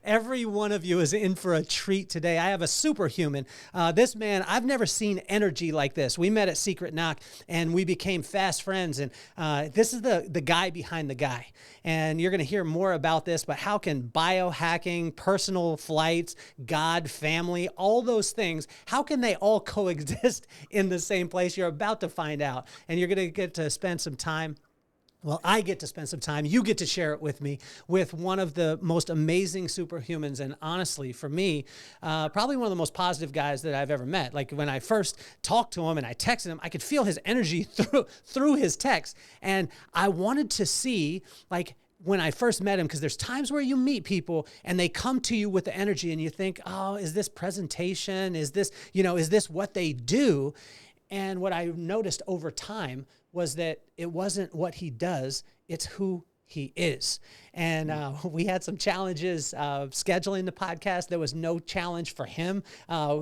Every one of you is in for a treat today. I have a superhuman. This man, I've never seen energy like this. We met at Secret Knock and we became fast friends. And this is the guy behind the guy. And you're going to hear more about this, but how can biohacking, personal flights, God, family, all those things, how can they all coexist in the same place? You're about to find out. And you're going to get to spend some time. Well, I get to spend some time. You get to share it with me with one of the most amazing superhumans. And honestly, for me, probably one of the most positive guys that I've ever met. Like when I first talked to him and I texted him, I could feel his energy through his text. And I wanted to see, like, when I first met him, because there's times where you meet people and they come to you with the energy and you think, oh, is this presentation? Is this what they do? And what I noticed over time was that it wasn't what he does, it's who he is. And we had some challenges scheduling the podcast. There was no challenge for him.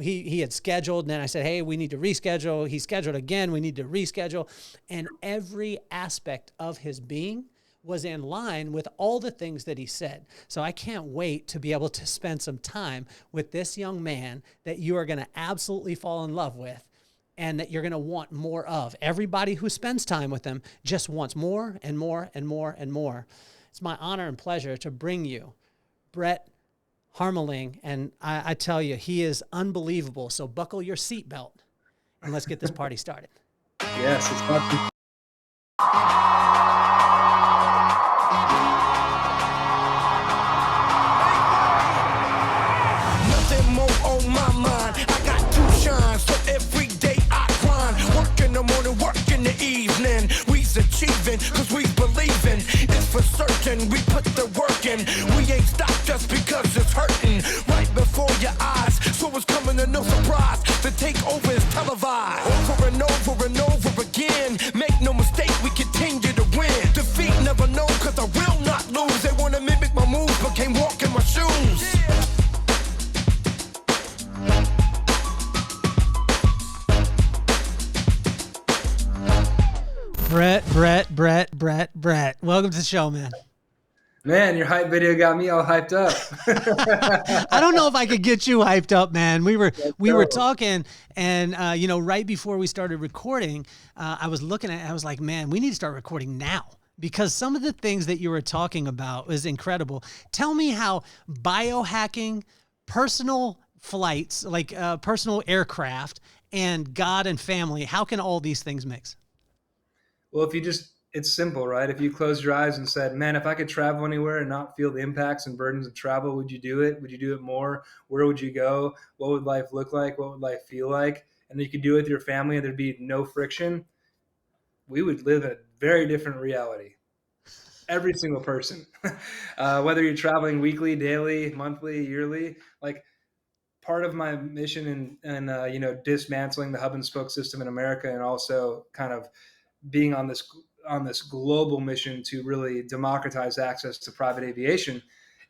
He had scheduled, and then I said, hey, we need to reschedule. He scheduled again, we need to reschedule. And every aspect of his being was in line with all the things that he said. So I can't wait to be able to spend some time with this young man that you are going to absolutely fall in love with, and that you're going to want more of. Everybody who spends time with them just wants more and more and more and more. It's my honor and pleasure to bring you Brett Harmeling, and I tell you, he is unbelievable. So buckle your seatbelt, and let's get this party started. Yes, it's fun. Nothing more on my mind. I got two shines, so every day I grind. Work in the morning, work in the evening. We's achieving, cause we believing. It's for certain, we put the work in. We ain't stopped just because it's hurting. Right before your eyes, so it's coming to no surprise. The takeover is televised. Over and over and over again. Make no mistake, we continue to win. Defeat never known, cause I will not lose. They wanna mimic my moves, but can't walk in my shoes. Brett. Welcome to the show, man. Man, your hype video got me all hyped up. I don't know if I could get you hyped up, man. We were talking, and right before we started recording, I was like, man, we need to start recording now, because some of the things that you were talking about was incredible. Tell me how biohacking, personal flights, like personal aircraft, and God and family, how can all these things mix? Well, it's simple, right? If you closed your eyes and said, man, if I could travel anywhere and not feel the impacts and burdens of travel, would you do it? Would you do it more? Where would you go? What would life look like? What would life feel like? And you could do it with your family and there'd be no friction. We would live in a very different reality. Every single person, whether you're traveling weekly, daily, monthly, yearly, like part of my mission in dismantling the hub and spoke system in America, and also kind of being on this global mission to really democratize access to private aviation,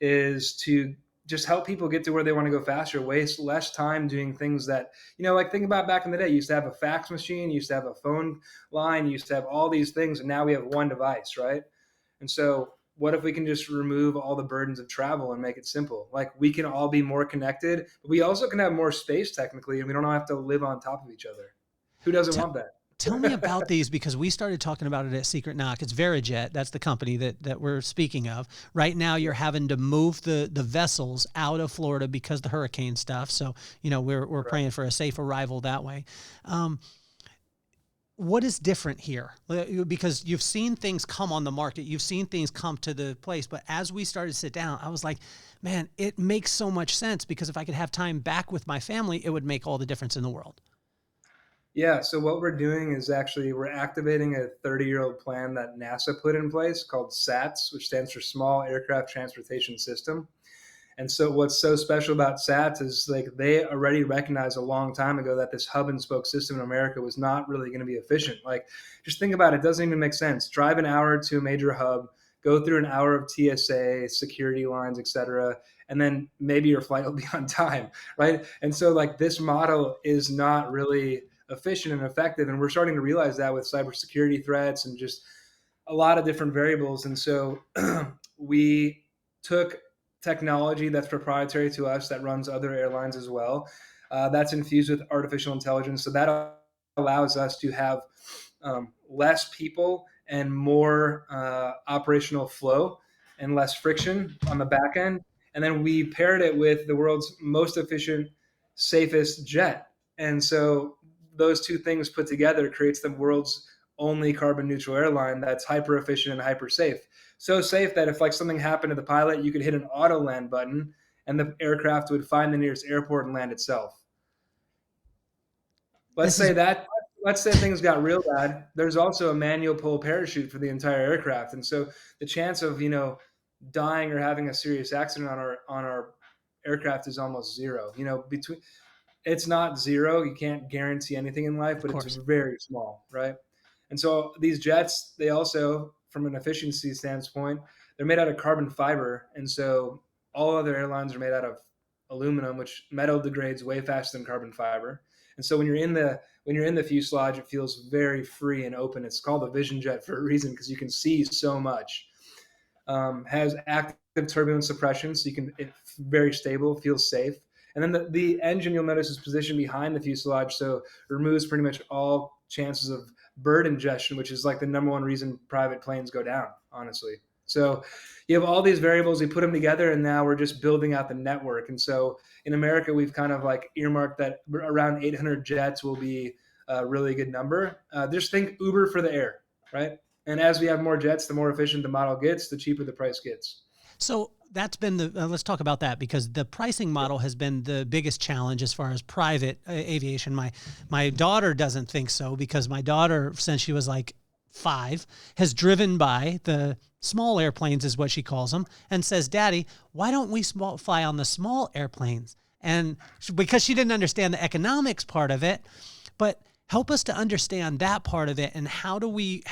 is to just help people get to where they want to go faster, waste less time doing things that, like think about back in the day, you used to have a fax machine, you used to have a phone line, you used to have all these things, and now we have one device, right? And so what if we can just remove all the burdens of travel and make it simple? Like we can all be more connected, but we also can have more space technically, and we don't have to live on top of each other. Who doesn't want that? Tell me about these, because we started talking about it at Secret Knock. It's Verijet. That's the company that we're speaking of. Right now, you're having to move the vessels out of Florida because of the hurricane stuff. So, we're praying for a safe arrival that way. What is different here? Because you've seen things come on the market. You've seen things come to the place. But as we started to sit down, I was like, man, it makes so much sense, because if I could have time back with my family, it would make all the difference in the world. Yeah, so what we're doing is actually we're activating a 30-year-old plan that NASA put in place called SATS, which stands for Small Aircraft Transportation System. And so what's so special about SATS is like they already recognized a long time ago that this hub and spoke system in America was not really going to be efficient. Like just think about it, it doesn't even make sense. Drive an hour to a major hub, go through an hour of TSA, security lines, et cetera, and then maybe your flight will be on time, right? And so like this model is not really efficient and effective. And we're starting to realize that with cybersecurity threats and just a lot of different variables. And so we took technology that's proprietary to us that runs other airlines as well. That's infused with artificial intelligence. So that allows us to have less people and more operational flow and less friction on the back end. And then we paired it with the world's most efficient, safest jet. And so those two things put together creates the world's only carbon neutral airline that's hyper efficient and hyper safe. So safe that if like something happened to the pilot, you could hit an auto land button and the aircraft would find the nearest airport and land itself. Let's This say is that let's say things got real bad. There's also a manual pull parachute for the entire aircraft, and so the chance of dying or having a serious accident on our aircraft is almost zero. Between it's not zero. You can't guarantee anything in life, of but it's course. very small, right? And so these jets, they also, from an efficiency standpoint, they're made out of carbon fiber, and so all other airlines are made out of aluminum, which metal degrades way faster than carbon fiber. And so when you're in the fuselage, it feels very free and open. It's called a vision jet for a reason because you can see so much. Has active turbulence suppression, so it's very stable, feels safe. And then the engine, you'll notice, is positioned behind the fuselage, so it removes pretty much all chances of bird ingestion, which is like the number one reason private planes go down, honestly. So you have all these variables, we put them together, and now we're just building out the network. And so in America, we've kind of like earmarked that around 800 jets will be a really good number. Just think Uber for the air, right? And as we have more jets, the more efficient the model gets, the cheaper the price gets. So that's been let's talk about that, because the pricing model has been the biggest challenge as far as private aviation. My daughter doesn't think so, because my daughter, since she was like 5, has driven by the small airplanes, is what she calls them, and says, "Daddy, why don't we fly on the small airplanes?" And because she didn't understand the economics part of it, but help us to understand that part of it, and how do we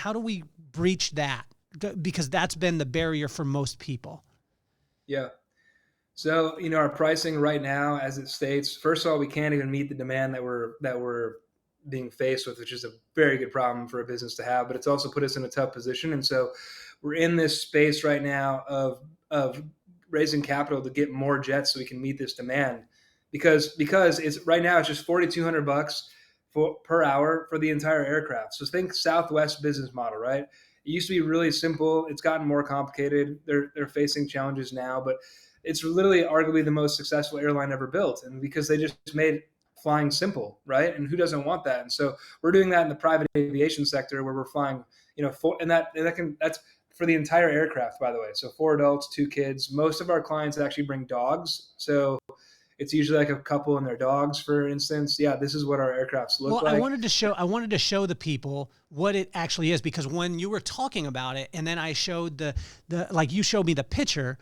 breach that, because that's been the barrier for most people. Yeah. So, our pricing right now, as it states, first of all, we can't even meet the demand that we're being faced with, which is a very good problem for a business to have, but it's also put us in a tough position. And so we're in this space right now of raising capital to get more jets so we can meet this demand. Because it's right now it's just $4,200 per hour for the entire aircraft. So think Southwest business model, right? It used to be really simple. It's gotten more complicated. They're facing challenges now, but it's literally arguably the most successful airline ever built, and because they just made flying simple, right? And who doesn't want that? And so we're doing that in the private aviation sector, where we're flying, that's for the entire aircraft, by the way. So 4 adults, 2 kids. Most of our clients actually bring dogs, so it's usually like a couple and their dogs, for instance. Yeah, this is what our aircrafts look Well, like. I wanted to show the people what it actually is, because when you were talking about it, and then I showed the like you showed me the picture,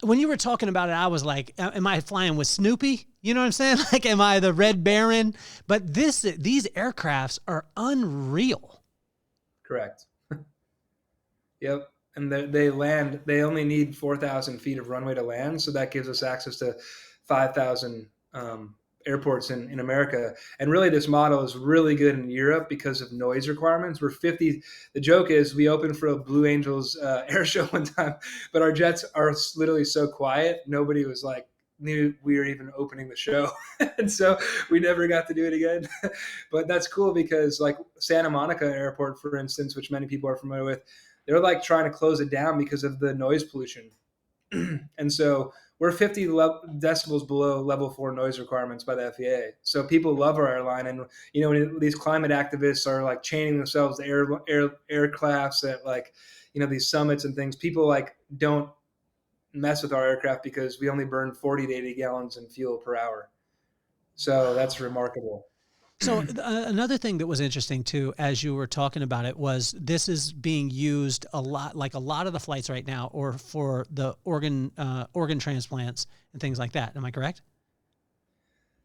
when you were talking about it, I was like, am I flying with Snoopy? You know what I'm saying? Like, am I the Red Baron? But these aircrafts are unreal. Correct. Yep. And they land, they only need 4,000 feet of runway to land. So that gives us access to 5,000 airports in America. And really, this model is really good in Europe because of noise requirements. The joke is we opened for a Blue Angels air show one time, but our jets are literally so quiet. Nobody was like, knew we were even opening the show. And so we never got to do it again. But that's cool because like Santa Monica Airport, for instance, which many people are familiar with, they're like trying to close it down because of the noise pollution. And so we're 50 decibels below level 4 noise requirements by the FAA. So people love our airline. And, when these climate activists are like chaining themselves to aircrafts at like, these summits and things, people like don't mess with our aircraft because we only burn 40 to 80 gallons in fuel per hour. So that's remarkable. So another thing that was interesting too, as you were talking about it, was this is being used a lot, like a lot of the flights right now, or for the organ transplants and things like that. Am I correct?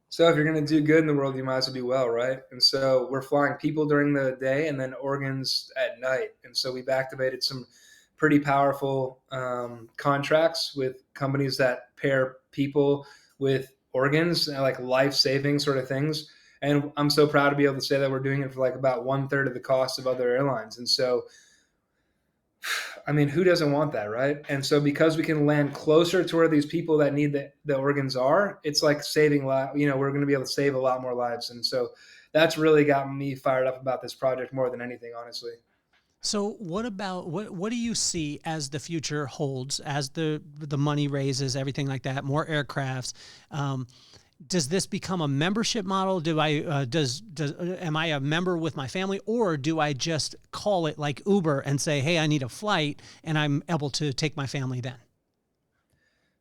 So if you're going to do good in the world, you might as well do well, right? And so we're flying people during the day and then organs at night. And so we've activated some pretty powerful contracts with companies that pair people with organs, like life-saving sort of things. And I'm so proud to be able to say that we're doing it for like about 1/3 of the cost of other airlines. And so I mean, who doesn't want that, right? And so because we can land closer to where these people that need the organs are, it's like saving lives. We're going to be able to save a lot more lives. And so that's really got me fired up about this project more than anything, honestly. So what do you see as the future holds, as the money raises, everything like that, more aircrafts? Does this become a membership model? Do I am I a member with my family, or do I just call it like Uber and say, hey, I need a flight, and I'm able to take my family then?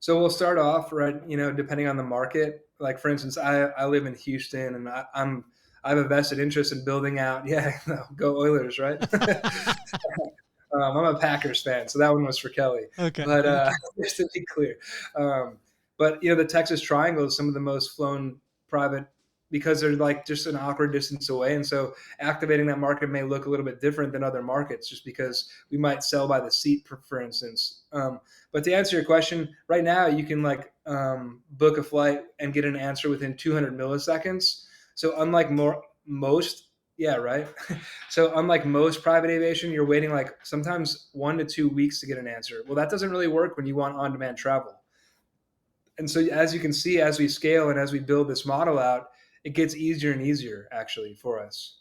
So we'll start off, right, depending on the market. Like, for instance, I live in Houston, and I have a vested interest in building out. Yeah, no, go Oilers, right? I'm a Packers fan, so that one was for Kelly. Okay. But just to be clear, um, but the Texas Triangle is some of the most flown private because they're like just an awkward distance away, and so activating that market may look a little bit different than other markets, just because we might sell by the seat, for instance. But to answer your question, right now you can book a flight and get an answer within 200 milliseconds. So unlike most, yeah, right. So unlike most private aviation, you're waiting like sometimes 1 to 2 weeks to get an answer. Well, that doesn't really work when you want on-demand travel. And so as you can see, as we scale and as we build this model out, it gets easier and easier actually for us.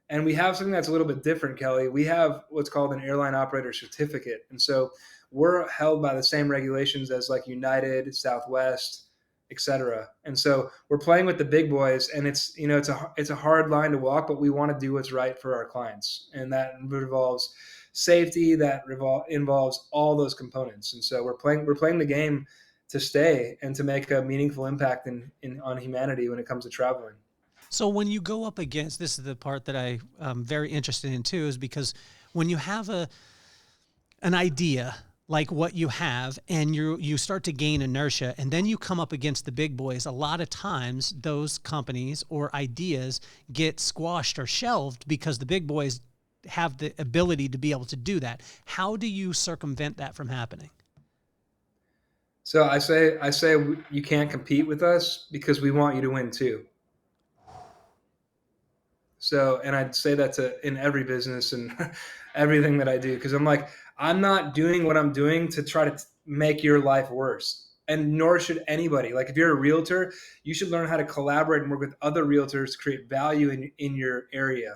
And we have something that's a little bit different, Kelly. We have what's called an airline operator certificate. And so we're held by the same regulations as like United, Southwest, et cetera. And so we're playing with the big boys, and it's a hard line to walk, but we want to do what's right for our clients. And that involves safety, that involves all those components. And so we're playing the game to stay and to make a meaningful impact on humanity when it comes to traveling. So when you go up against, this is the part that I'm very interested in too, is because when you have an idea like what you have, and you start to gain inertia, and then you come up against the big boys, a lot of times those companies or ideas get squashed or shelved because the big boys have the ability to be able to do that. How do you circumvent that from happening? So I say you can't compete with us because we want you to win too. So, and I'd say that in every business and everything that I do, because I'm not doing what I'm doing to try to make your life worse. And nor should anybody. Like, if you're a realtor, you should learn how to collaborate and work with other realtors to create value in your area,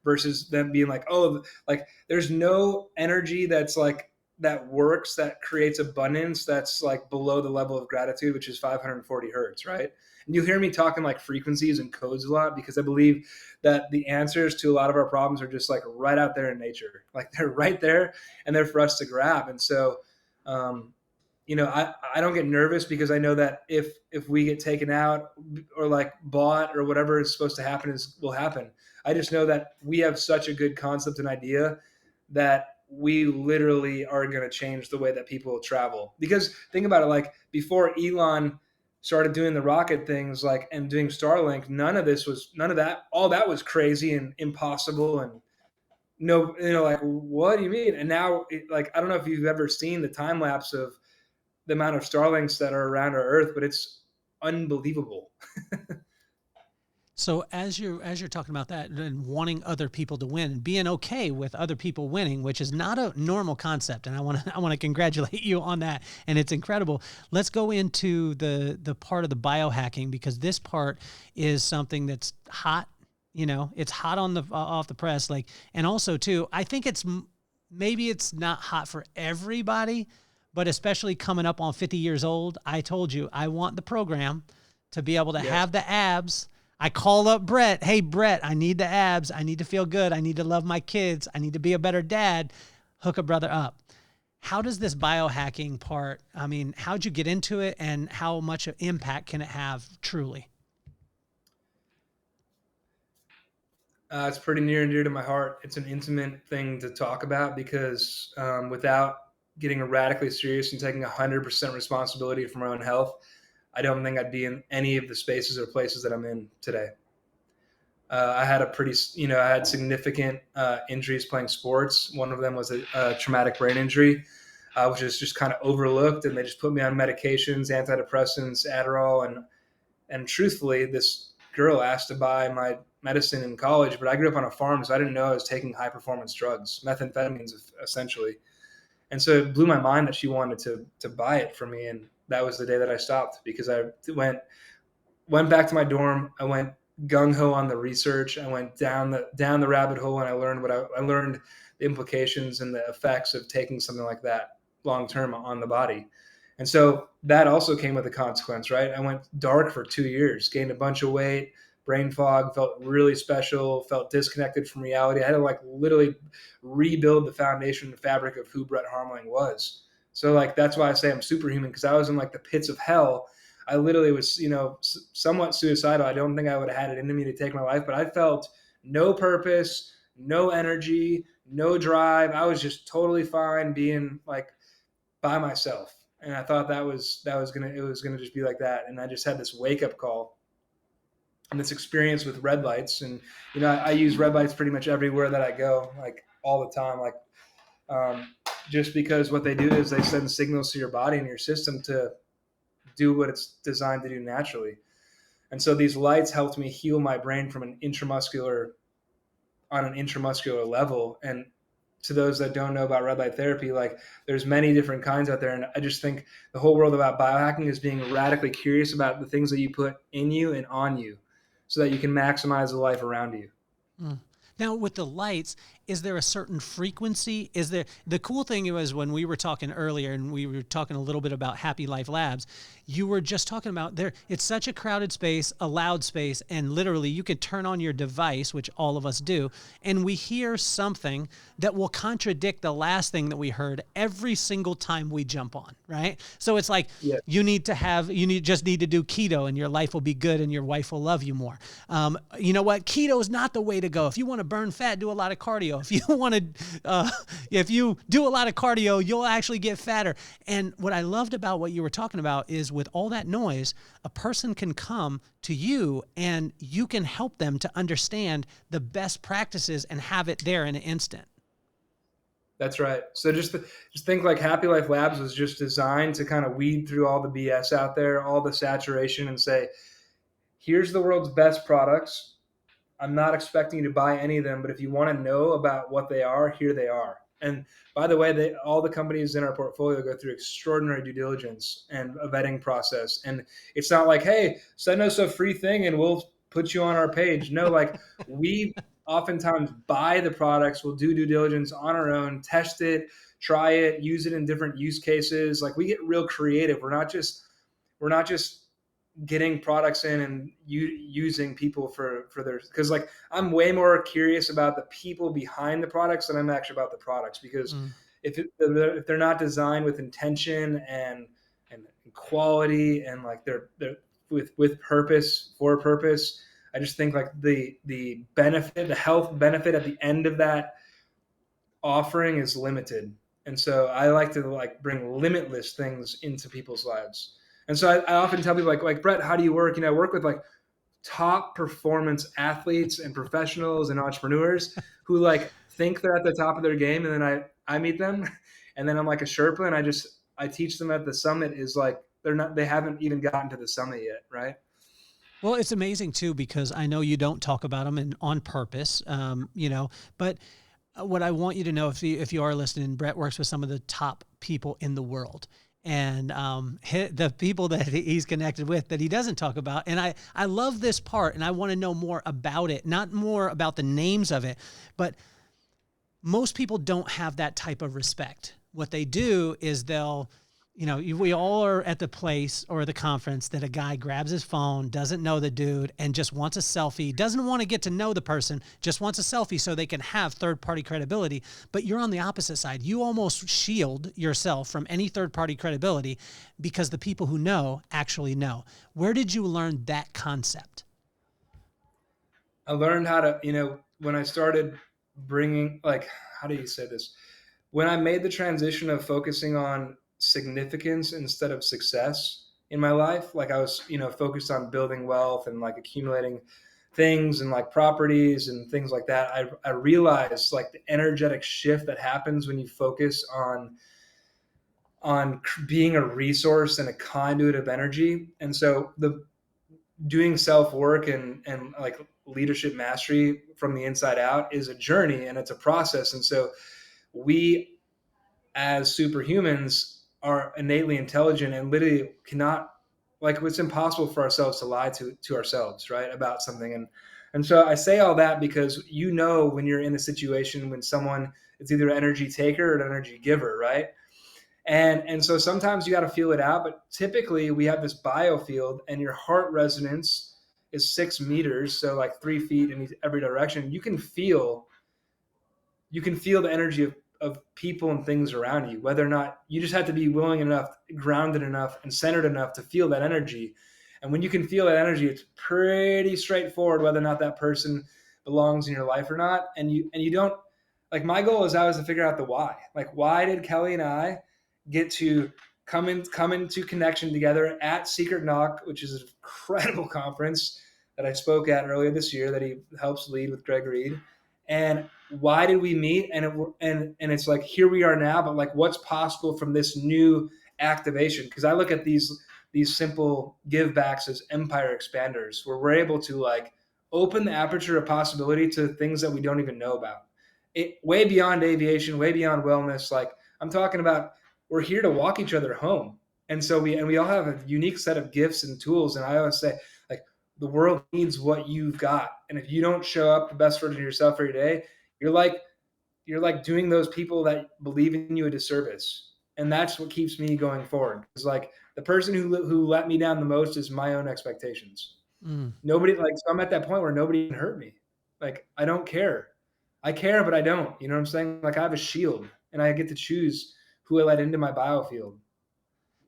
versus them being like, oh, like there's no energy that works, that creates abundance, that's like below the level of gratitude, which is 540 hertz, right? And you hear me talking like frequencies and codes a lot, because I believe that the answers to a lot of our problems are just like right out there in nature. Like, they're right there and they're for us to grab. And so, I don't get nervous, because I know that if we get taken out or like bought or whatever is supposed to happen will happen. I just know that we have such a good concept and idea that we literally are going to change the way that people travel. Because think about it, like before Elon started doing the rocket things, like, and doing Starlink, none of that, all that was crazy and impossible. And no, like, what do you mean? And now like, I don't know if you've ever seen the time lapse of the amount of Starlinks that are around our Earth, but it's unbelievable. So as you're talking about that and wanting other people to win and being okay with other people winning, which is not a normal concept, and I want to congratulate you on that, and it's incredible. Let's go into the part of the biohacking, because this part is something that's hot. It's hot on the off the press, like, and also too, I think maybe it's not hot for everybody, but especially coming up on 50 years old. I told you I want the program to be able to have the abs. I call up Brett. Hey, Brett, I need the abs. I need to feel good. I need to love my kids. I need to be a better dad. Hook a brother up. How does this biohacking part, I mean, how'd you get into it, and how much impact can it have truly? It's pretty near and dear to my heart. It's an intimate thing to talk about, because without getting radically serious and taking 100% responsibility for my own health, I don't think I'd be in any of the spaces or places that I'm in today. I had significant injuries playing sports. One of them was a traumatic brain injury, which is just kind of overlooked, and they just put me on medications, antidepressants, Adderall, and truthfully, this girl asked to buy medicine in college, but I grew up on a farm, so I didn't know I was taking high performance drugs, methamphetamines essentially. And so it blew my mind that she wanted to buy it for me. And that was the day that I stopped, because I went back to my dorm. I went gung ho on the research. I went down the rabbit hole, and I learned I learned the implications and the effects of taking something like that long term on the body. And so that also came with a consequence, right? I went dark for 2 years, gained a bunch of weight, brain fog, felt really special, felt disconnected from reality. I had to like literally rebuild the foundation and fabric of who Brett Harmeling was. So like that's why I say I'm superhuman, because I was in like the pits of hell. I literally was, somewhat suicidal. I don't think I would have had it in me to take my life, but I felt no purpose, no energy, no drive. I was just totally fine being like by myself. And I thought it was gonna just be like that. And I just had this wake up call and this experience with red lights. And I use red lights pretty much everywhere that I go, like all the time. Like just because what they do is they send signals to your body and your system to do what it's designed to do naturally. And so these lights helped me heal my brain on an intramuscular level. And to those that don't know about red light therapy, like there's many different kinds out there. And I just think the whole world about biohacking is being radically curious about the things that you put in you and on you so that you can maximize the life around you. Mm. Now with the lights, is there a certain frequency? Is there, the cool thing was when we were talking earlier and we were talking a little bit about Happy Life Labs, you were just talking about there, it's such a crowded space, a loud space, and literally you could turn on your device, which all of us do, and we hear something that will contradict the last thing that we heard every single time we jump on, right? So it's like, Yeah. you just need to do keto and your life will be good and your wife will love you more. You know what? Keto is not the way to go. If you want to burn fat, do a lot of cardio. If you want to, if you do a lot of cardio, you'll actually get fatter. And what I loved about what you were talking about is with all that noise, a person can come to you and you can help them to understand the best practices and have it there in an instant. That's right. So just think like Happy Life Labs was just designed to kind of weed through all the BS out there, all the saturation, and say, here's the world's best products. I'm not expecting you to buy any of them, but if you want to know about what they are, here they are. And by the way, all the companies in our portfolio go through extraordinary due diligence and a vetting process. And it's not like, hey, send us a free thing and we'll put you on our page. No, like we oftentimes buy the products, we'll do due diligence on our own, test it, try it, use it in different use cases. Like we get real creative. We're not just getting products in and using people for their, because like I'm way more curious about the people behind the products than I'm actually about the products, because if they're not designed with intention and quality and like they're with purpose, for purpose, I just think like the benefit, the health benefit at the end of that offering is limited. And so I like to like bring limitless things into people's lives. And so I often tell people like Brett, how do you work? I work with like top performance athletes and professionals and entrepreneurs who like think they're at the top of their game. And then I meet them and then I'm like a Sherpa and I teach them at the summit is like, they haven't even gotten to the summit yet. Right. Well, it's amazing too, because I know you don't talk about them on purpose, but what I want you to know, if you are listening, Brett works with some of the top people in the world. And the people that he's connected with that he doesn't talk about. And I love this part, and I want to know more about it, not more about the names of it, but most people don't have that type of respect. What they do is we all are at the place or the conference that a guy grabs his phone, doesn't know the dude, and just wants a selfie, doesn't want to get to know the person, just wants a selfie so they can have third-party credibility. But you're on the opposite side. You almost shield yourself from any third-party credibility because the people who know actually know. Where did you learn that concept? I learned how to, when I started bringing, like, how do you say this? When I made the transition of focusing on significance instead of success in my life, like I was focused on building wealth and like accumulating things and like properties and things like that, I realized like the energetic shift that happens when you focus on being a resource and a conduit of energy. And so the doing self work and like leadership mastery from the inside out is a journey and it's a process. And so we as superhumans are innately intelligent and literally cannot, like, it's impossible for ourselves to lie to ourselves, right, about something. And so I say all that because, when you're in a situation when someone is either an energy taker or an energy giver, right? And so sometimes you got to feel it out, but typically we have this biofield and your heart resonance is 6 meters. So like 3 feet in every direction. You can feel the energy of people and things around you, whether or not you just have to be willing enough, grounded enough, and centered enough to feel that energy. And when you can feel that energy, it's pretty straightforward whether or not that person belongs in your life or not. And you don't, like, my goal is always to figure out the why. Like, why did Kelly and I get to come into connection together at Secret Knock, which is an incredible conference that I spoke at earlier this year that he helps lead with Greg Reed. And why did we meet? And it's like, here we are now, but like, what's possible from this new activation? Because I look at these simple give backs as empire expanders, where we're able to like open the aperture of possibility to things that we don't even know about. It way beyond aviation, way beyond wellness. Like, I'm talking about, we're here to walk each other home. And so we all have a unique set of gifts and tools. And I always say, like, the world needs what you've got. And if you don't show up the best version of yourself every day, you're like doing those people that believe in you a disservice. And that's what keeps me going forward. It's like, the person who let me down the most is my own expectations. Nobody, like, so I'm at that point where nobody can hurt me. Like, I don't care. I care, but I don't. You know what I'm saying? Like, I have a shield and I get to choose who I let into my biofield.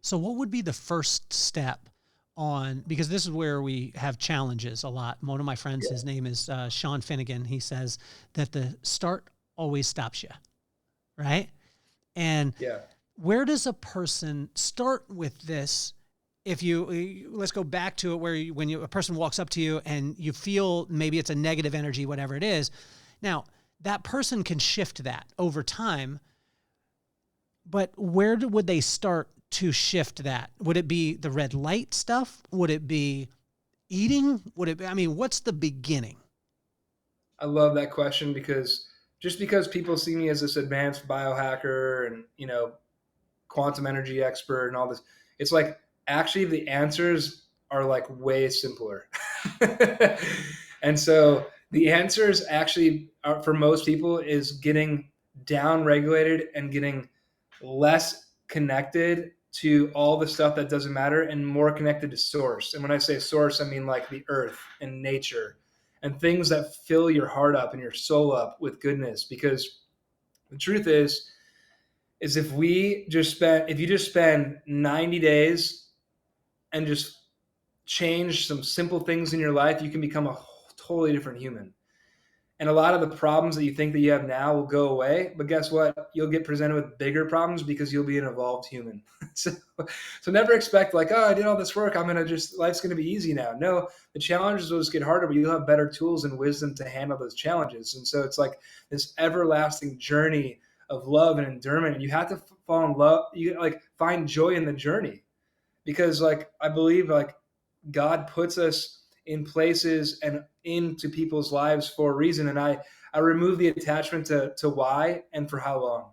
So what would be the first step on, because this is where we have challenges a lot. One of my friends, his name is Sean Finnegan. He says that the start always stops you, right? And where does a person start with this? If let's go back to it where when a person walks up to you and you feel maybe it's a negative energy, whatever it is. Now, that person can shift that over time, but where would they start to shift that? Would it be the red light stuff? Would it be eating? What's the beginning? I love that question, because just because people see me as this advanced biohacker and, quantum energy expert and all this, it's like, actually the answers are like way simpler. And so the answers actually are, for most people, is getting down regulated and getting less connected to all the stuff that doesn't matter and more connected to source. And when I say source, I mean like the earth and nature and things that fill your heart up and your soul up with goodness. Because the truth is if you just spend 90 days and just change some simple things in your life, you can become a totally different human. And a lot of the problems that you think that you have now will go away. But guess what? You'll get presented with bigger problems because you'll be an evolved human. So never expect like, oh, I did all this work, life's going to be easy now. No, the challenges will just get harder, but you'll have better tools and wisdom to handle those challenges. And so it's like this everlasting journey of love and endearment. And you have to fall in love. You like find joy in the journey, because like, I believe like God puts us in places and into people's lives for a reason. And I remove the attachment to why and for how long.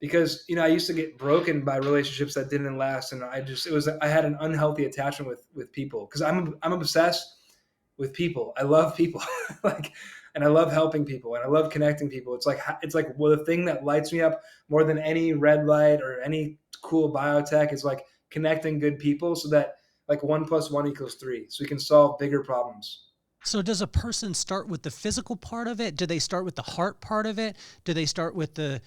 Because, I used to get broken by relationships that didn't last. And I had an unhealthy attachment with people, because I'm obsessed with people. I love people. And I love helping people and I love connecting people. It's like, well, the thing that lights me up more than any red light or any cool biotech is like connecting good people, so that like 1 + 1 = 3. So we can solve bigger problems. So does a person start with the physical part of it? Do they start with the heart part of it? Do they start with the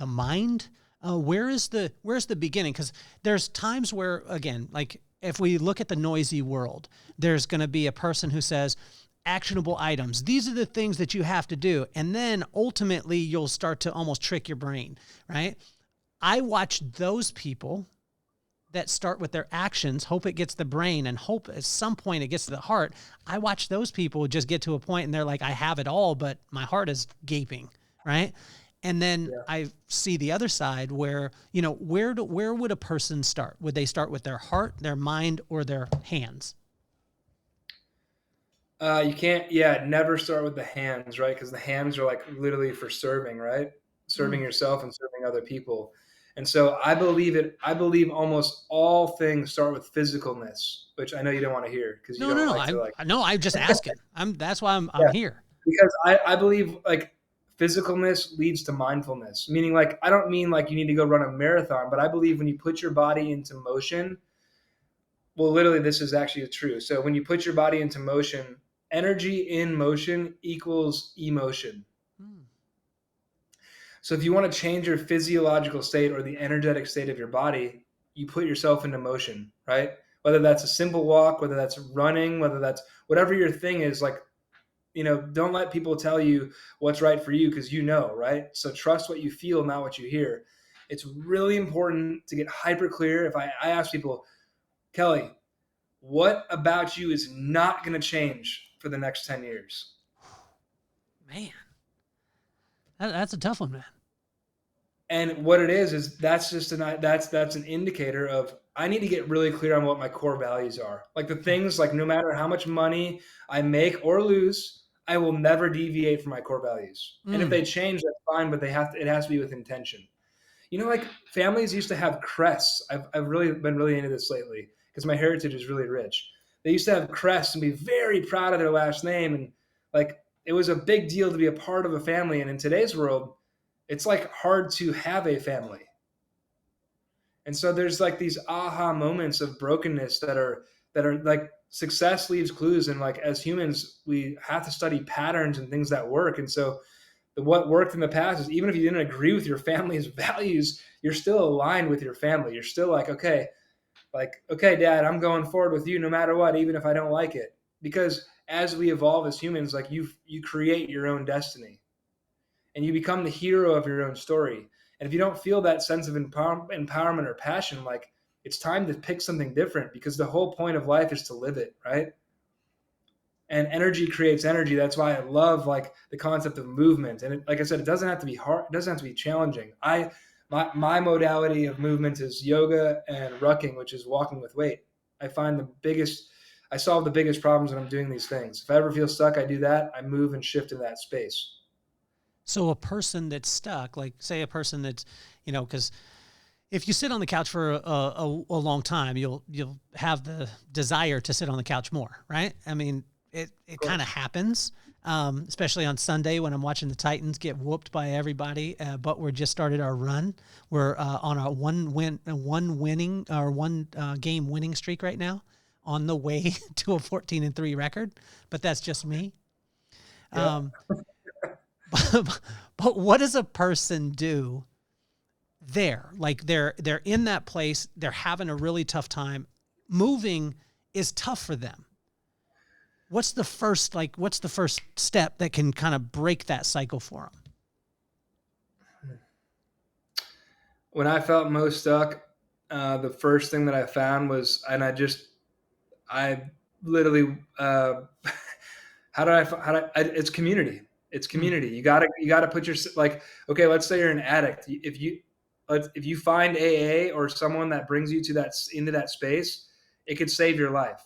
mind? Where's the beginning? Because there's times where, again, like if we look at the noisy world, there's going to be a person who says, actionable items. These are the things that you have to do. And then ultimately you'll start to almost trick your brain, right? I watch those people that start with their actions, hope it gets the brain, and hope at some point it gets to the heart. I watch those people just get to a point and they're like, I have it all, but my heart is gaping, right? And then I see the other side where, where would a person start? Would they start with their heart, their mind, or their hands? You can't, never start with the hands, right? Because the hands are like literally for serving, right? Serving Mm. yourself and serving other people. And so I believe almost all things start with physicalness, which I know you don't want to hear because you No, don't no, no. like to like, I'm just asking. That's why I'm yeah, here. because I believe like physicalness leads to mindfulness, meaning like, I don't mean like you need to go run a marathon, but I believe when you put your body into motion, well, literally, this is actually true. So when you put your body into motion, energy in motion equals emotion. Mm. So if you want to change your physiological state or the energetic state of your body, you put yourself into motion, right? Whether that's a simple walk, whether that's running, whether that's whatever your thing is, like, don't let people tell you what's right for you because right? So trust what you feel, not what you hear. It's really important to get hyper clear. If I ask people, Kelly, what about you is not going to change for the next 10 years? Man, that's a tough one, man. And what it is that's just that's an indicator of I need to get really clear on what my core values are. Like the things like no matter how much money I make or lose, I will never deviate from my core values. And if Mm. they change, that's fine, but it has to be with intention. Like families used to have crests. I've really been really into this lately because my heritage is really rich. They used to have crests and be very proud of their last name. And like, it was a big deal to be a part of a family. And in today's world, it's like hard to have a family. And so there's like these aha moments of brokenness that are like success leaves clues. And like, as humans, we have to study patterns and things that work. And so what worked in the past is even if you didn't agree with your family's values, you're still aligned with your family. You're still okay, dad, I'm going forward with you no matter what, even if I don't like it. Because as we evolve as humans, like you create your own destiny and you become the hero of your own story. And if you don't feel that sense of empowerment or passion, like it's time to pick something different because the whole point of life is to live it, right? And energy creates energy. That's why I love like the concept of movement. And like I said, it doesn't have to be hard. It doesn't have to be challenging. My modality of movement is yoga and rucking, which is walking with weight. I solve the biggest problems when I'm doing these things. If I ever feel stuck, I do that. I move and shift in that space. So a person that's stuck, like say a person that's, because if you sit on the couch for a long time, you'll have the desire to sit on the couch more, right? I mean, it kind of happens, especially on Sunday when I'm watching the Titans get whooped by everybody. But we're just started our run. We're on a one game winning streak right now, on the way to a 14-3 record. But that's just me. Yeah. Um, but what does a person do there? Like they're in that place, they're having a really tough time. Moving is tough for them. What's the first step that can kind of break that cycle for them? When I felt most stuck, the first thing that I found was, and I literally, it's community. It's community. You gotta put your, like, okay, let's say you're an addict. If you find AA or someone that brings you into that space, it could save your life.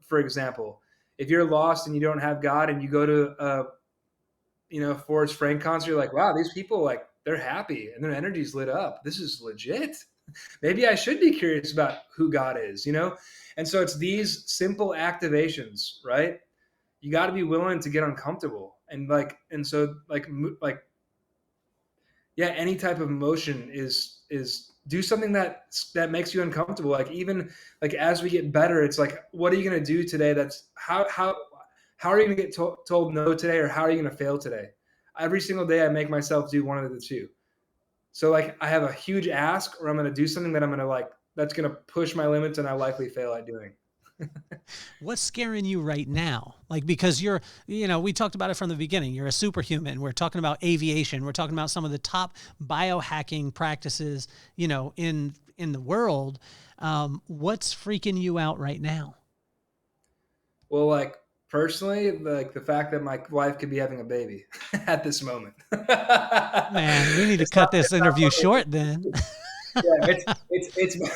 For example, if you're lost and you don't have God and you go to Forrest Frank concert, you're like, wow, these people, like, they're happy and their energy's lit up. This is legit. Maybe I should be curious about who God is, And so it's these simple activations, right? You got to be willing to get uncomfortable. Any type of motion is do something that makes you uncomfortable. Like, even like as we get better, it's like, what are you going to do today? That's how are you going to get told no today, or how are you going to fail today? Every single day I make myself do one of the two. So like I have a huge ask, or I'm going to do something that I'm going to that's going to push my limits and I likely fail at doing. What's scaring you right now? Like, because we talked about it from the beginning. You're a superhuman. We're talking about aviation. We're talking about some of the top biohacking practices, in the world. What's freaking you out right now? Well, like personally, like the fact that my wife could be having a baby at this moment. Man, we need to cut this interview short then. Yeah,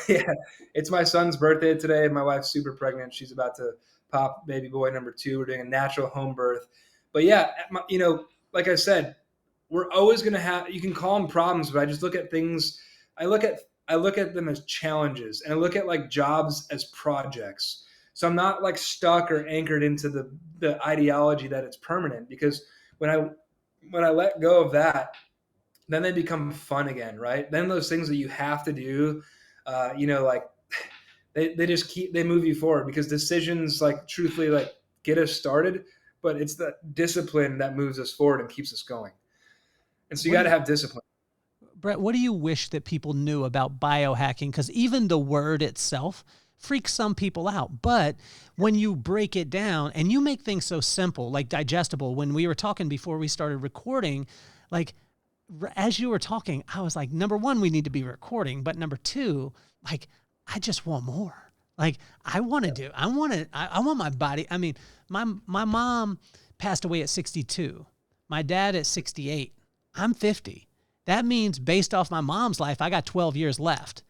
yeah, it's my son's birthday today. My wife's super pregnant. She's about to pop baby boy number 2. We're doing a natural home birth. But yeah, like I said, we're always going to have, you can call them problems, but I just look at things. I look at them as challenges, and I look at like jobs as projects. So I'm not like stuck or anchored into the ideology that it's permanent, because when I let go of that, then they become fun again, right? Then those things that you have to do, like they just they move you forward, because decisions, like, truthfully, like, get us started, but it's the discipline that moves us forward and keeps us going. And so you What got do to you, have discipline. Brett, what do you wish that people knew about biohacking? Because even the word itself freaks some people out. But when you break it down and you make things so simple, like digestible, when we were talking before we started recording, like as you were talking, I was like, number one, we need to be recording. But number two, like, I just want more. Like, I want to do, I want my body. I mean, my mom passed away at 62, my dad at 68. I'm 50. That means based off my mom's life, I got 12 years left.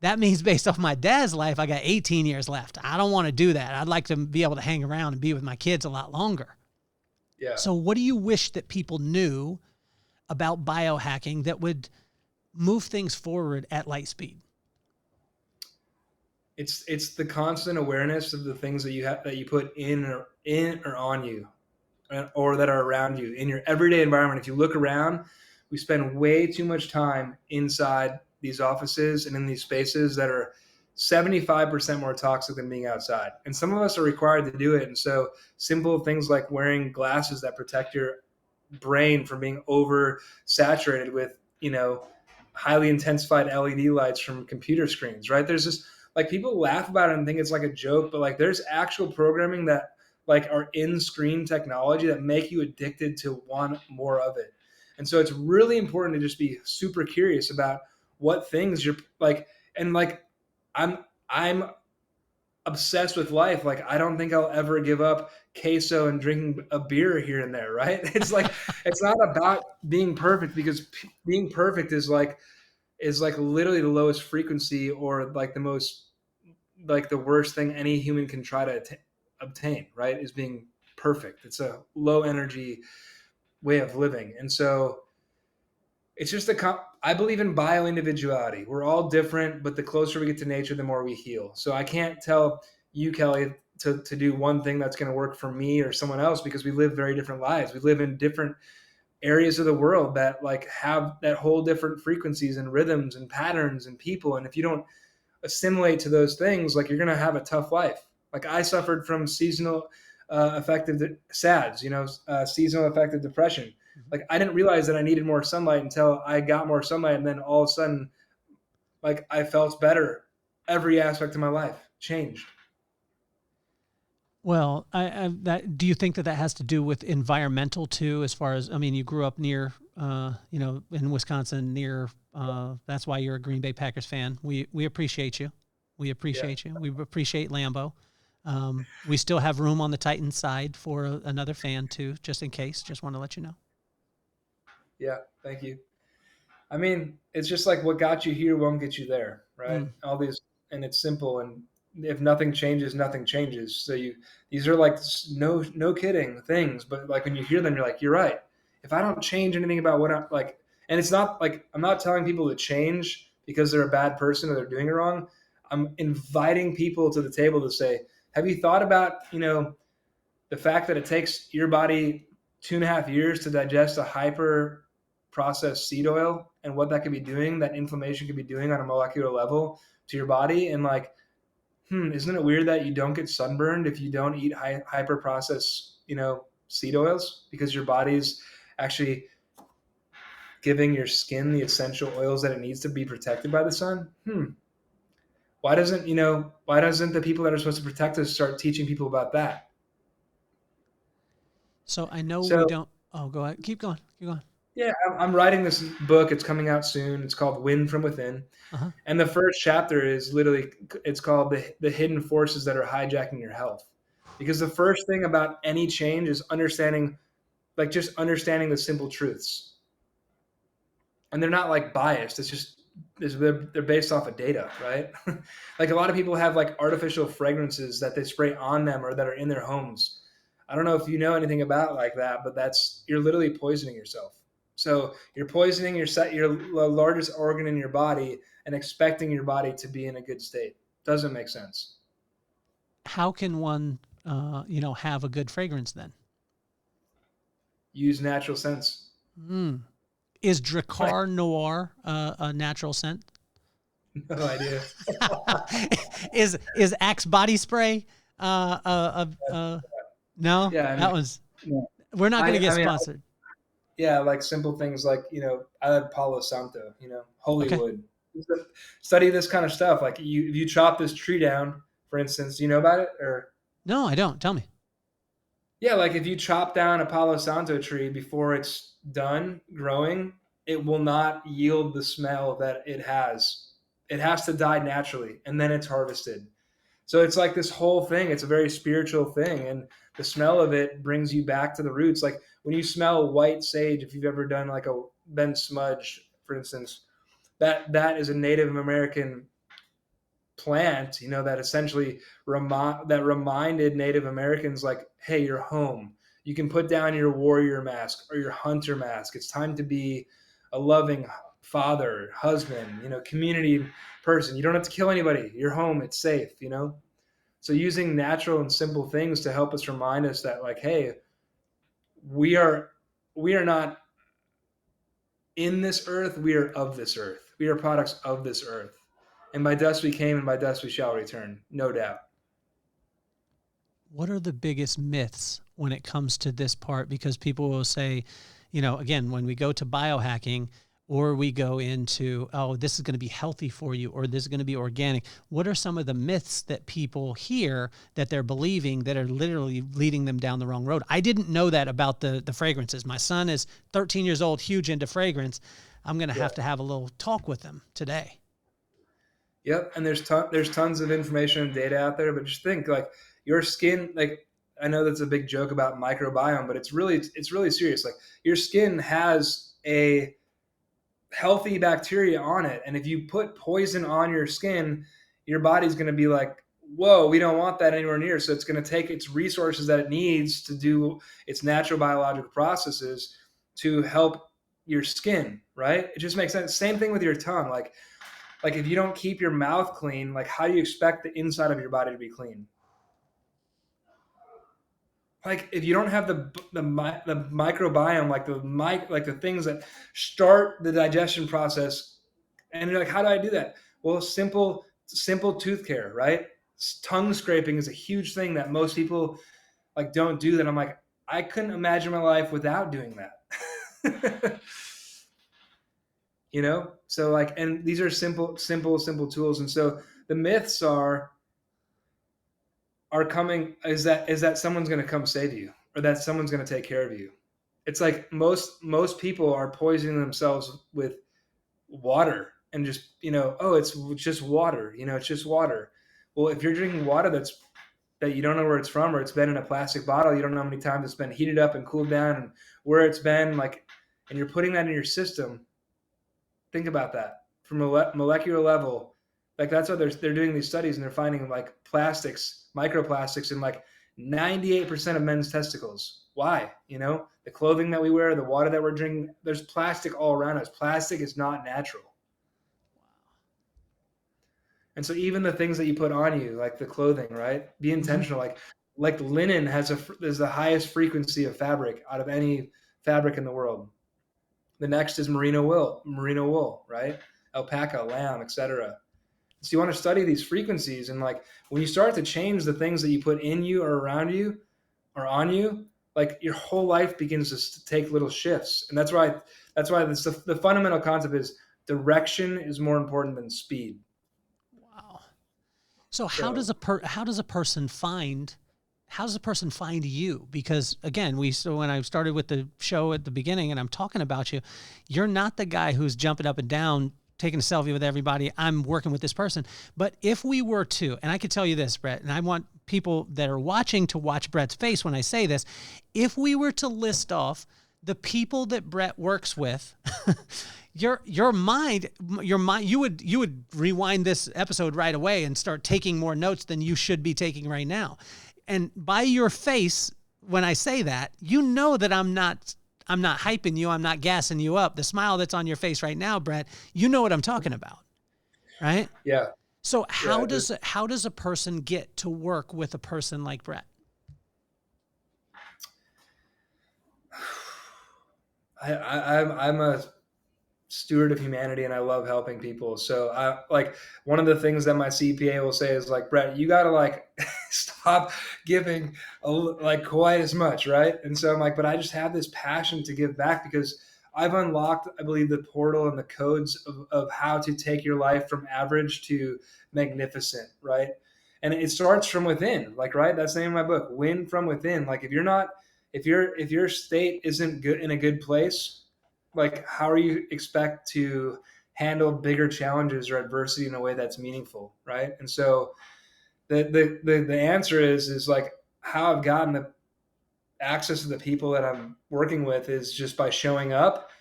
That means based off my dad's life, I got 18 years left. I don't want to do that. I'd like to be able to hang around and be with my kids a lot longer. Yeah. So what do you wish that people knew about biohacking that would move things forward at light speed? It's the constant awareness of the things that you put in or on you, or that are around you in your everyday environment. If you look around, we spend way too much time inside these offices and in these spaces that are 75% more toxic than being outside. And some of us are required to do it. And so simple things like wearing glasses that protect your brain from being oversaturated with, highly intensified LED lights from computer screens, right? There's just, like, people laugh about it and think it's like a joke, but like there's actual programming that, like, are in screen technology that make you addicted to want more of it. And so it's really important to just be super curious about what things you're like, and like, I'm obsessed with life. Like, I don't think I'll ever give up queso and drinking a beer here and there, right? It's like, it's not about being perfect, because being perfect is like literally the lowest frequency, or like the most, like the worst thing any human can try to obtain, right? Is being perfect. It's a low energy way of living. And so it's just I believe in bio individuality. We're all different, but the closer we get to nature, the more we heal. So I can't tell you, Kelly, to do one thing that's going to work for me or someone else, because we live very different lives. We live in different areas of the world that, like, have that whole different frequencies and rhythms and patterns and people. And if you don't assimilate to those things, like, you're going to have a tough life. Like, I suffered from seasonal affective SADS, seasonal affective depression. Like, I didn't realize that I needed more sunlight until I got more sunlight. And then all of a sudden, like, I felt better. Every aspect of my life changed. Well, do you think that has to do with environmental too? As far as, I mean, you grew up near, in Wisconsin, near. That's why you're a Green Bay Packers fan. We appreciate you. We appreciate you. We appreciate Lambeau. We still have room on the Titans side for another fan too, just in case. Just want to let you know. Yeah, thank you. I mean, it's just like, what got you here won't get you there, right? All these, and it's simple. And if nothing changes, nothing changes. So these are like no kidding things, but like when you hear them, you're like, you're right. If I don't change anything about what I'm like, and it's not like, I'm not telling people to change because they're a bad person or they're doing it wrong. I'm inviting people to the table to say, have you thought about, the fact that it takes your body 2.5 years to digest a hyper processed seed oil, and what that could be doing, that inflammation could be doing on a molecular level to your body? And like, isn't it weird that you don't get sunburned if you don't eat hyper processed, seed oils, because your body's actually giving your skin the essential oils that it needs to be protected by the sun? Why doesn't the people that are supposed to protect us start teaching people about that? So I know we So don't. Oh, go ahead. Keep going. Keep going. yeah, I'm writing this book. It's coming out soon. It's called Wind from Within. Uh-huh. And the first chapter is literally, it's called the hidden forces that are hijacking your health. Because the first thing about any change is understanding, like, just understanding the simple truths. And they're not like biased. It's just they're based off of data, right? Like a lot of people have like artificial fragrances that they spray on them or that are in their homes. I don't know if you know anything about like that, but you're literally poisoning yourself. So you're poisoning your largest organ in your body and expecting your body to be in a good state. Doesn't make sense. How can one, have a good fragrance then? Use natural scents. Is Dracar Noir a natural scent? No idea. Is Axe body spray? No, Yeah, I mean, that was. no. We're not going to get I mean, sponsored. yeah, like simple things like, I like Palo Santo, holy Okay. wood. Study this kind of stuff. Like if you chop this tree down, for instance, do you know about it? Or No, I don't. Tell me. yeah, like if you chop down a Palo Santo tree before it's done growing, it will not yield the smell that it has. It has to die naturally and then it's harvested. So it's like this whole thing. It's a very spiritual thing, and the smell of it brings you back to the roots. Like when you smell white sage, if you've ever done like a been smudged, for instance, that is a Native American plant, that essentially reminded Native Americans like, hey, you're home. You can put down your warrior mask or your hunter mask. It's time to be a loving father, husband, community person. You don't have to kill anybody. You're home. It's safe. So using natural and simple things to help us remind us that like, hey, we are not in this earth, we are of this earth. We are products of this earth. And by dust we came and by dust we shall return, no doubt. What are the biggest myths when it comes to this part? Because people will say, again, when we go to biohacking or we go into, oh, this is going to be healthy for you, or this is going to be organic. What are some of the myths that people hear that they're believing that are literally leading them down the wrong road? I didn't know that about the fragrances. My son is 13 years old, huge into fragrance. I'm going to have a little talk with him today. Yep. And there's tons of information and data out there, but just think like your skin, like I know that's a big joke about microbiome, but it's really serious. Like your skin has a healthy bacteria on it. And if you put poison on your skin, your body's going to be like, whoa, we don't want that anywhere near. So it's going to take its resources that it needs to do its natural biological processes to help your skin, right? It just makes sense. Same thing with your tongue. Like if you don't keep your mouth clean, like how do you expect the inside of your body to be clean? Like if you don't have the microbiome, like the things that start the digestion process, and you're like, how do I do that? Well, simple tooth care, right? Tongue scraping is a huge thing that most people like don't do. That I'm like, I couldn't imagine my life without doing that. So like, and these are simple tools. And so the myths are coming is that someone's going to come save you or that someone's going to take care of you. It's like most people are poisoning themselves with water and just, oh, it's just water, it's just water. Well, if you're drinking water that you don't know where it's from, or it's been in a plastic bottle, you don't know how many times it's been heated up and cooled down and where it's been, like, and you're putting that in your system. Think about that from a molecular level. Like that's why they're doing these studies and they're finding like plastics, microplastics in like 98% of men's testicles. Why? The clothing that we wear, the water that we're drinking, there's plastic all around us. Plastic is not natural. And so even the things that you put on you, like the clothing, right? Be intentional. Like linen is the highest frequency of fabric out of any fabric in the world. The next is merino wool, right? Alpaca, lamb, etc. So you want to study these frequencies, and like when you start to change the things that you put in you or around you or on you, like your whole life begins to take little shifts. And that's why the fundamental concept is direction is more important than speed. Wow. So how does a person find you? Because again, when I started with the show at the beginning and I'm talking about you, you're not the guy who's jumping up and down, taking a selfie with everybody. I'm working with this person. But if we were to, and I could tell you this, Brett, and I want people that are watching to watch Brett's face when I say this, if we were to list off the people that Brett works with, your mind, you would rewind this episode right away and start taking more notes than you should be taking right now. And by your face, when I say that, you know that I'm not hyping you. I'm not gassing you up. The smile that's on your face right now, Brett, you know what I'm talking about, right? Yeah. So how does a person get to work with a person like Brett? I'm a steward of humanity, and I love helping people. So I like, one of the things that my CPA will say is like, Brett, you got to like stop giving like quite as much. Right. And so I'm like, but I just have this passion to give back, because I've unlocked, I believe, the portal and the codes of how to take your life from average to magnificent. Right. And it starts from within, like, right. That's the name of my book, Win from Within. Like, if your state isn't good, in a good place, like, how are you expect to handle bigger challenges or adversity in a way that's meaningful, right? And so the answer is like, how I've gotten the access to the people that I'm working with is just by showing up,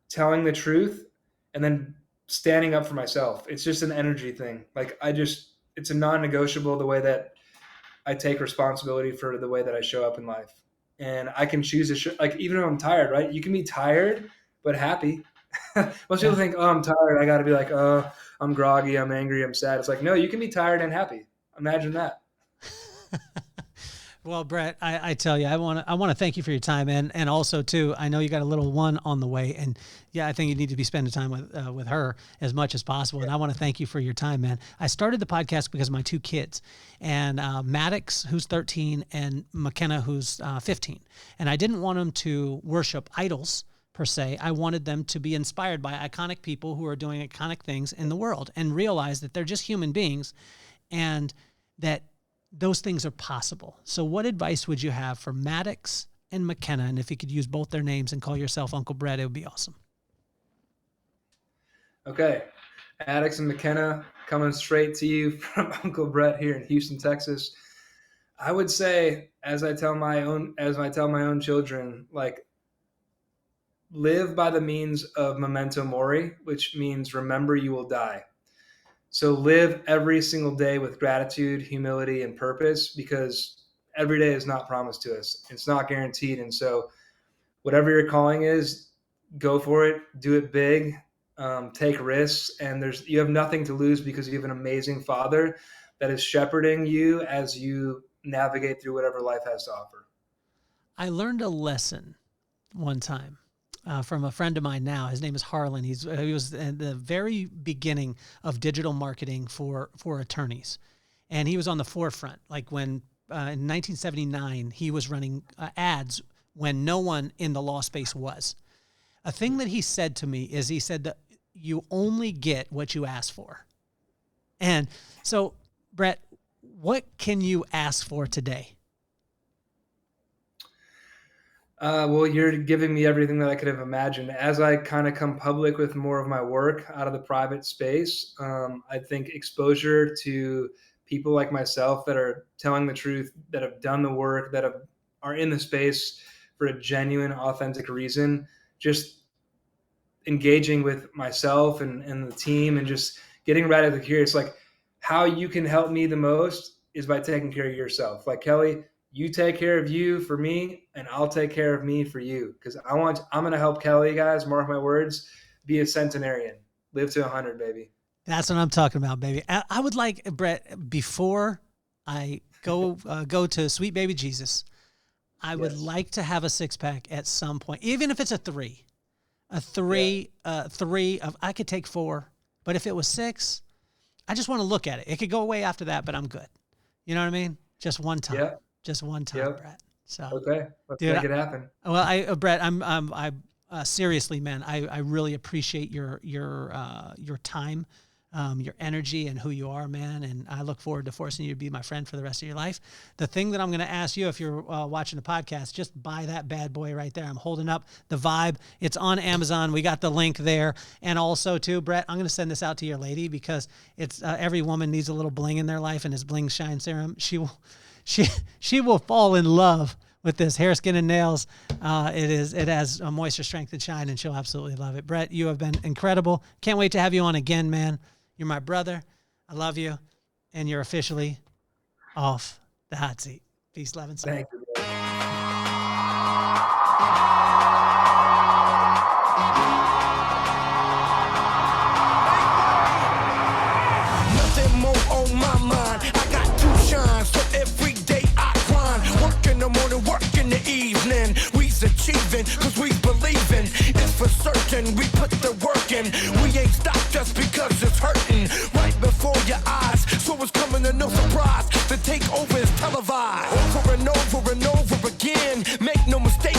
telling the truth, and then standing up for myself. It's just an energy thing. Like, it's a non-negotiable, the way that I take responsibility for the way that I show up in life. And I can choose to like, even if I'm tired, right? You can be tired but happy. Most people think, oh, I'm tired, I got to be like, oh, I'm groggy, I'm angry, I'm sad. It's like, no, you can be tired and happy. Imagine that. Well, Brett, I tell you, I want to thank you for your time, and also too, I know you got a little one on the way, and yeah, I think you need to be spending time with her as much as possible. And I want to thank you for your time, man. I started the podcast because of my two kids, and Maddox, who's 13, and McKenna, who's 15, and I didn't want them to worship idols per se. I wanted them to be inspired by iconic people who are doing iconic things in the world, and realize that they're just human beings, and that those things are possible. So what advice would you have for Maddox and McKenna? And if you could use both their names and call yourself Uncle Brett, it would be awesome. Okay. Maddox and McKenna, coming straight to you from Uncle Brett here in Houston, Texas. I would say, as I tell my own children, like, live by the means of memento mori, which means remember you will die. So live every single day with gratitude, humility, and purpose, because every day is not promised to us. It's not guaranteed. And so whatever your calling is, go for it, do it big, take risks. And you have nothing to lose, because you have an amazing Father that is shepherding you as you navigate through whatever life has to offer. I learned a lesson one time from a friend of mine now. His name is Harlan. He was at the very beginning of digital marketing for attorneys. And he was on the forefront. Like when in 1979, he was running ads when no one in the law space was. A thing that he said to me is, he said that you only get what you ask for. And so, Brett, what can you ask for today? Well, you're giving me everything that I could have imagined. As I kind of come public with more of my work out of the private space, I think exposure to people like myself that are telling the truth, that have done the work, that are in the space for a genuine, authentic reason, just engaging with myself and the team, and just getting radically curious. Like, how you can help me the most is by taking care of yourself. Like, Kelly, you take care of you for me, and I'll take care of me for you. Because I'm going to help Kelly, guys, mark my words, be a centenarian, live to 100, baby. That's what I'm talking about, baby. I would like, Brett, before I go to Sweet Baby Jesus, I would like to have a 6-pack at some point, even if it's a three of, I could take 4, but if it was 6, I just want to look at it. It could go away after that, but I'm good. You know what I mean? Just one time. Yeah. Just one time, Brett. So okay, let's make it happen. Well, Brett, I seriously, man, I really appreciate your time, your energy, and who you are, man. And I look forward to forcing you to be my friend for the rest of your life. The thing that I'm going to ask you, if you're watching the podcast, just buy that bad boy right there. I'm holding up the Vibe. It's on Amazon. We got the link there. And also, too, Brett, I'm going to send this out to your lady, because it's every woman needs a little bling in their life, and it's Bling Shine Serum. She will fall in love with this hair, skin, and nails. It has a moisture, strength, and shine, and she'll absolutely love it. Brett, you have been incredible. Can't wait to have you on again, man. You're my brother. I love you, and you're officially off the hot seat. Peace, love, and Thank you. Nothing more on my mind. I got to shine, so every day I grind. Work in the morning, work in the evening. We's achieving, cause we believing. It's for certain, we put the work in. We ain't stopped just because it's hurting. Right before your eyes, so it's coming to no surprise. The takeover is televised. Over and over and over again. Make no mistake,